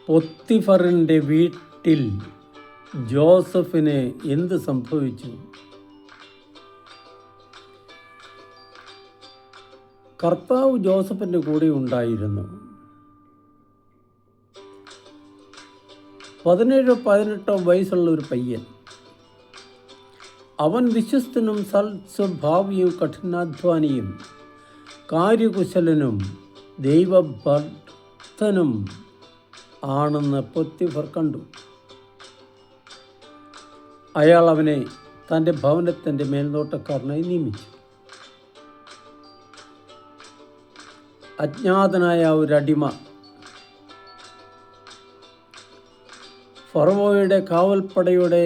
പൊത്തിഫറിൻ്റെ വീട്ടിൽ ജോസഫിന് എന്ത് സംഭവിച്ചു? കർത്താവ് ജോസഫിൻ്റെ കൂടെ ഉണ്ടായിരുന്നു. 17-18 വയസ്സുള്ള ഒരു പയ്യൻ. അവൻ വിശ്വസ്തനും സൽസ്വഭാവിയും കഠിനാധ്വാനിയും കാര്യകുശലനും ദൈവഭക്തനും ആണെന്ന് പൊത്തിഫർ കണ്ടു. അയാൾ അവനെ തൻ്റെ ഭവനത്തിൻ്റെ മേൽനോട്ടക്കാരനായി നിയമിച്ചു. അജ്ഞാതനായ ഒരടിമ ഫറവോയുടെ കാവൽപ്പടയുടെ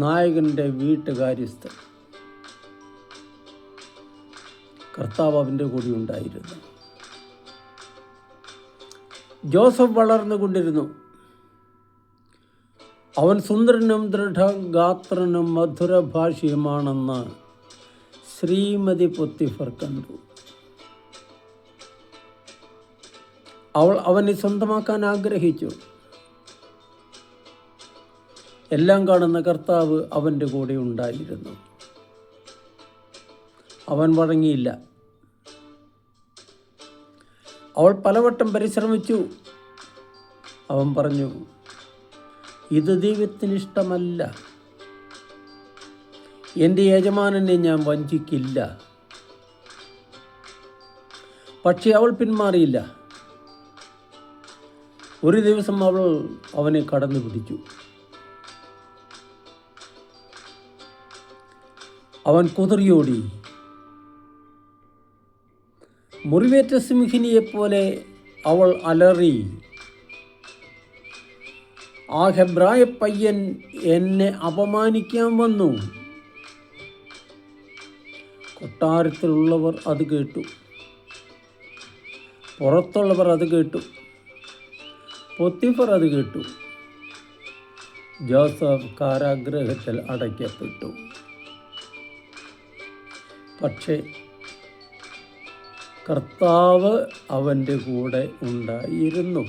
നായകൻ്റെ വീട്ടുകാര്യസ്ഥൻ. കർത്താവ് അവൻ്റെ കൂടെ ഉണ്ടായിരുന്നു. ജോസഫ് വളർന്നുകൊണ്ടിരുന്നു. അവൻ സുന്ദരനും ദൃഢഗാത്രനും മധുരഭാഷിയുമാണെന്ന് ശ്രീമതി പൊത്തിഫർ കണ്ടു. അവൾ അവനെ സ്വന്തമാക്കാൻ ആഗ്രഹിച്ചു. എല്ലാം കാണുന്ന കർത്താവ് അവൻ്റെ കൂടെ ഉണ്ടായിരുന്നു. അവൻ വഴങ്ങിയില്ല. അവൾ പലവട്ടം പരിശ്രമിച്ചു. അവൻ പറഞ്ഞു, ഇത് ദൈവത്തിന് ഇഷ്ടമല്ല. എൻ്റെ യജമാനനെ ഞാൻ വഞ്ചിക്കില്ല. പക്ഷേ അവൾ പിന്മാറിയില്ല. ഒരു ദിവസം അവൾ അവനെ കടന്നു പിടിച്ചു. അവൻ കുതറിയോടി. മുറിവേറ്റ സിംഹിനിയെപ്പോലെ അവൾ അലറി, ആ ഹെബ്രായ പയ്യൻ എന്നെ അപമാനിക്കാൻ വന്നു. കൊട്ടാരത്തിലുള്ളവർ അത് കേട്ടു. പുറത്തുള്ളവർ അത് കേട്ടു. പൊത്തിഫർ അത് കേട്ടു. ജോസഫ് കാരാഗൃഹത്തിൽ അടയ്ക്കപ്പെട്ടു. പക്ഷേ കർത്താവ് അവൻ്റെ കൂടെ ഉണ്ടായിരുന്നു.